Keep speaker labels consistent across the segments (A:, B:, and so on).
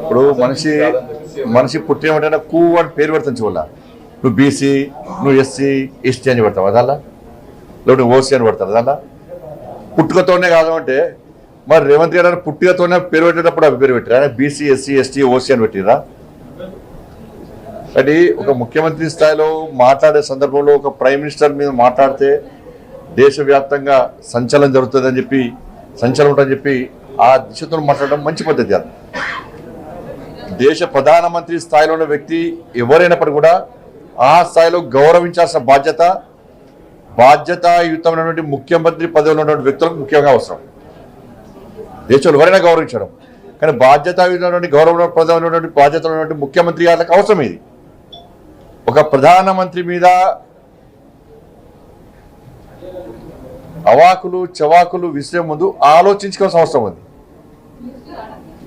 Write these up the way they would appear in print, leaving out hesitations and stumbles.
A: ఇప్పుడు మనిషి పుట్టినమంటే కూ అని పేరు పెడతాను చూడాల. నువ్వు బీసీ, నువ్వు ఎస్సీ, ఎస్టీ అని పెడతావు అదల్లా, లేకపోతే నువ్వు ఓసీ అని పెడతారు అదల్లా. పుట్టుకతోనే కాదు అంటే మరి రేవంత్ రెడ్డి గారు పుట్టుకతోనే పేరు పెట్టేటప్పుడు అవి పేరు పెట్టారు. ఆయన బీసీ, ఎస్సీ, ఎస్టీ, ఓసీ అని పెట్టిరా. అది ఒక ముఖ్యమంత్రి స్థాయిలో మాట్లాడే సందర్భంలో ఒక ప్రైమ్ మినిస్టర్ మీద మాట్లాడితే దేశవ్యాప్తంగా సంచలనం జరుగుతుందని చెప్పి, సంచలనం ఉంటుందని చెప్పి ఆ దిశతో మాట్లాడడం మంచి పద్ధతి. అది దేశ ప్రధానమంత్రి స్థాయిలో ఉన్న వ్యక్తి ఎవరైనప్పటికీ కూడా ఆ స్థాయిలో గౌరవించాల్సిన బాధ్యతాయుతమైనటువంటి ముఖ్యమంత్రి పదవిలో ఉన్నటువంటి వ్యక్తులకు ముఖ్యంగా అవసరం. దేశంలో ఎవరైనా గౌరవించడం, కానీ బాధ్యతాయుతమైనటువంటి గౌరవ పదవి ఉన్నటువంటి బాధ్యత ఉన్నటువంటి ముఖ్యమంత్రి గారికి అవసరం. ఇది ఒక ప్రధానమంత్రి మీద అవాకులు చవాకులు విసిరే ముందు ఆలోచించుకోవాల్సిన అవసరం ఉంది.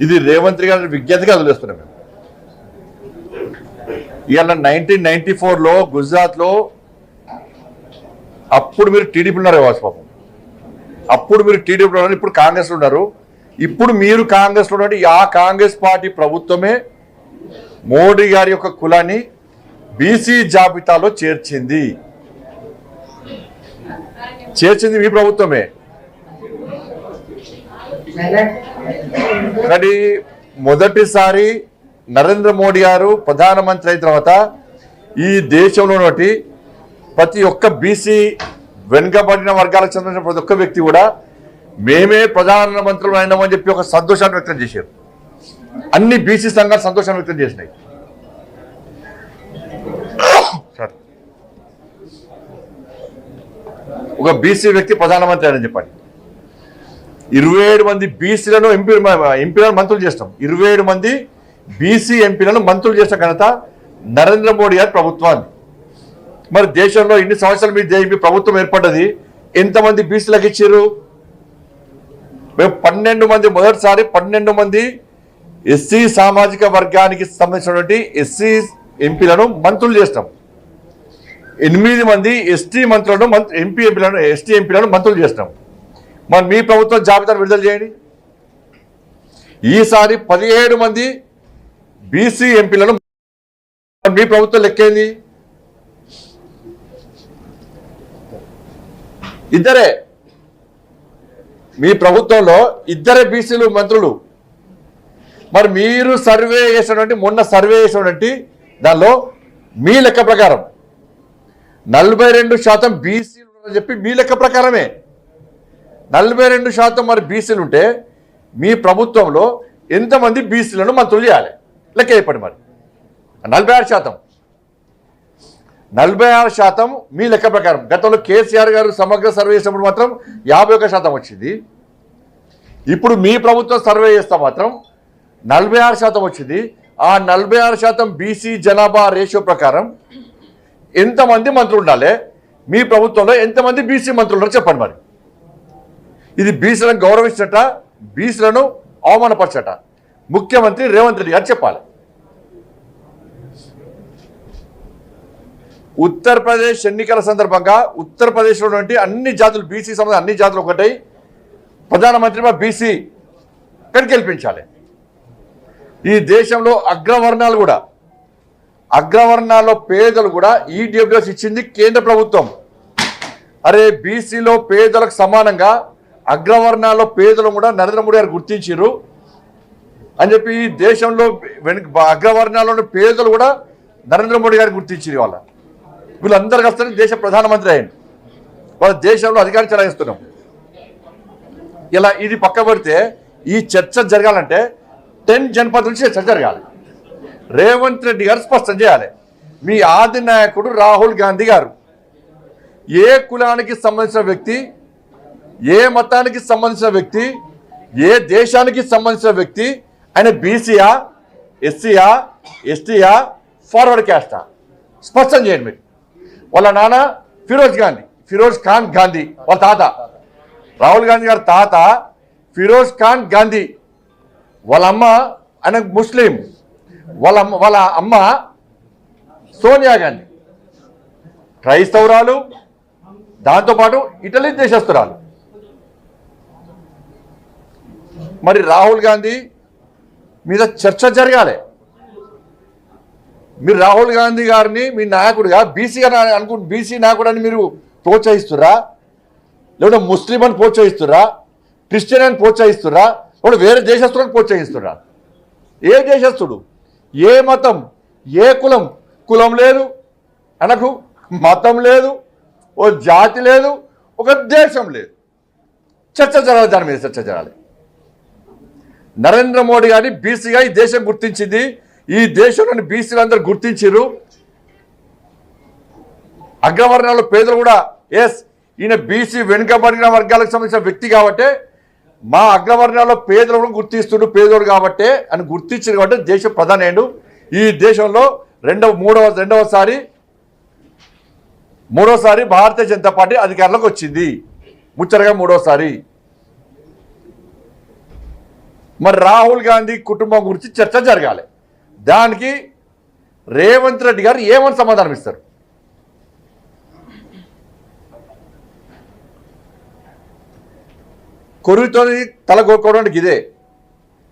A: ఇది రేవంత్ రెడ్డి గారి విజ్ఞతగా వదిలేస్తున్నాం మేము. ఇవాళ 1994లో గుజరాత్లో అప్పుడు మీరు టీడీపీ ఉన్నారు పాపం, అప్పుడు మీరు టీడీపీలో ఉన్నారు, ఇప్పుడు కాంగ్రెస్లో ఉన్నారు. ఇప్పుడు మీరు కాంగ్రెస్లో ఉన్నట్టు ఆ కాంగ్రెస్ పార్టీ ప్రభుత్వమే మోడీ గారి యొక్క కులాన్ని బీసీ జాబితాలో చేర్చింది మీ ప్రభుత్వమే. కానీ మొదటిసారి నరేంద్ర మోడీ గారు ప్రధానమంత్రి అయిన తర్వాత ఈ దేశంలో ఉన్నటువంటి ప్రతి ఒక్క బీసీ వెనుకబడిన వర్గాలకు చెందిన ప్రతి ఒక్క వ్యక్తి కూడా మేమే ప్రధానమంత్రులు అయినామని చెప్పి ఒక సంతోషాన్ని వ్యక్తం చేశారు. అన్ని బీసీ సంఘాలు సంతోషాన్ని వ్యక్తం చేసినాయి. ఒక బీసీ వ్యక్తి ప్రధానమంత్రి అని చెప్పండి. 27 మంది బీసీలను ఎంపీలను మంత్రులు చేస్తాం. 27 మంది బీసీ ఎంపీలను మంత్రులు చేసిన ఘనత నరేంద్ర మోడీ గారి ప్రభుత్వాన్ని. మరి దేశంలో ఇన్ని సంవత్సరాలు మీ ప్రభుత్వం ఏర్పడ్డది, ఎంతమంది బీసీలకు ఇచ్చారు? మేము 12 మంది, మొదటిసారి 12 మంది ఎస్సీ సామాజిక వర్గానికి సంబంధించినటువంటి ఎస్సీ ఎంపీలను మంత్రులు చేస్తాం. 8 మంది ఎస్టీ మంత్రులను ఎస్టీ ఎంపీలను మంత్రులు చేస్తాం. మరి మీ ప్రభుత్వం జాబితాను విడుదల చేయండి. ఈసారి 17 మంది బీసీ ఎంపీలను మీ ప్రభుత్వం లెక్కేంది? ఇద్దరే, మీ ప్రభుత్వంలో ఇద్దరే బీసీలు మంత్రులు. మరి మీరు సర్వే చేసినటువంటి మొన్న సర్వే చేసినటువంటి దానిలో మీ లెక్క ప్రకారం 42% బీసీలు అని చెప్పి మీ లెక్క ప్రకారమే 42% మరి బీసీలు ఉంటే మీ ప్రభుత్వంలో ఎంతమంది బీసీలను మంత్రులు చేయాలి? లెక్క చెప్పండి. మరి 46% మీ లెక్క ప్రకారం. గతంలో కేసీఆర్ గారు సమగ్ర సర్వే చేసినప్పుడు మాత్రం 51% వచ్చింది. ఇప్పుడు మీ ప్రభుత్వం సర్వే చేస్తే మాత్రం 46% వచ్చింది. ఆ 46% బీసీ జనాభా రేషియో ప్రకారం ఎంతమంది మంత్రులు ఉండాలి? మీ ప్రభుత్వంలో ఎంతమంది బీసీ మంత్రులు ఉన్నారో చెప్పండి. మరి ఇది బీసీలను గౌరవించట, బీసీలను అవమానపరచట ముఖ్యమంత్రి రేవంత్ రెడ్డి గారు చెప్పాలి. ఉత్తరప్రదేశ్ ఎన్నికల సందర్భంగా ఉత్తరప్రదేశ్లో ఉన్నటువంటి అన్ని జాతులు, బీసీ సంబంధించిన అన్ని జాతులు ఒకటై ప్రధానమంత్రి బీసీ కానీ గెలిపించాలి. ఈ దేశంలో అగ్రవర్ణాల్లో పేదలు కూడా ఈడబ్ల్యూఎస్ ఇచ్చింది కేంద్ర ప్రభుత్వం. అరే బీసీలో పేదలకు సమానంగా అగ్రవర్ణాల్లో పేదలు కూడా నరేంద్ర మోడీ గారు గుర్తించారు అని చెప్పి ఈ దేశంలో అగ్రవర్ణాల్లో పేదలు కూడా నరేంద్ర మోడీ గారు గుర్తించారు. వీళ్ళందరూ వస్తే దేశ ప్రధానమంత్రి అయ్యింది. వాళ్ళ దేశంలో అధికారం చెలాయిస్తున్నాం. ఇలా ఇది పక్క పెడితే ఈ చర్చ జరగాలంటే 10 జనపదుల నుంచి చర్చ జరగాలి. రేవంత్ రెడ్డి గారు స్పష్టం చేయాలి. మీ ఆది నాయకుడు రాహుల్ గాంధీ గారు ఏ కులానికి సంబంధించిన వ్యక్తి, ఏ మతానికి సంబంధించిన వ్యక్తి, ఏ దేశానికి సంబంధించిన వ్యక్తి, ఆయన బీసీయా, ఎస్సీయా, ఎస్టీయా, ఫార్వర్డ్ క్యాస్టా స్పష్టం చేయండి. మీరు వాళ్ళ నాన్న ఫిరోజ్ ఖాన్ గాంధీ, వాళ్ళ తాత రాహుల్ గాంధీ గారి తాత ఫిరోజ్ ఖాన్ గాంధీ, వాళ్ళ అమ్మ ఆయన ముస్లిం, వాళ్ళ అమ్మ సోనియా గాంధీ క్రైస్తవురాలు, దాంతోపాటు ఇటలీ దేశస్తురాలు. మరి రాహుల్ గాంధీ మీద చర్చ జరగాలి. మీరు రాహుల్ గాంధీ గారిని మీ నాయకుడిగా బీసీగా బీసీ నాయకుడు అని మీరు ప్రోత్సహిస్తురా, లేకుంటే ముస్లిం అని ప్రోత్సహిస్తురా, క్రిస్టియన్ అని ప్రోత్సహిస్తురా, లేకుంటే వేరే దేశస్తులను ప్రోత్సహిస్తురా? ఏ దేశస్తుడు, ఏ మతం, ఏ కులం? కులం లేదు అనకు, మతం లేదు, ఓ జాతి లేదు, ఒక దేశం లేదు. చర్చ జరగాలి, దాని మీద చర్చ జరగాలి. నరేంద్ర మోడీ గారిని బీసీగా ఈ దేశం గుర్తించింది. ఈ దేశంలోని బీసీలు అందరూ గుర్తించారు. అగ్రవర్ణాల్లో పేదలు కూడా ఎస్ ఈయన బీసీ వెనుకబడిన వర్గాలకు సంబంధించిన వ్యక్తి కాబట్టే మా అగ్రవర్ణాల్లో పేదలు కూడా గుర్తిస్తుడు, పేదోడు కాబట్టే అని గుర్తించారు కాబట్టి దేశ ప్రధాని. ఈ దేశంలో మూడోసారి భారతీయ జనతా పార్టీ అధికారంలోకి వచ్చింది, ముచ్చటగా మూడోసారి. మరి రాహుల్ గాంధీ కుటుంబం గురించి చర్చ జరగాలి. దానికి రేవంత్ రెడ్డి గారు ఏమని సమాధానం ఇస్తారు? కొరువుతో తల కొట్టుకోవడానికి ఇదే.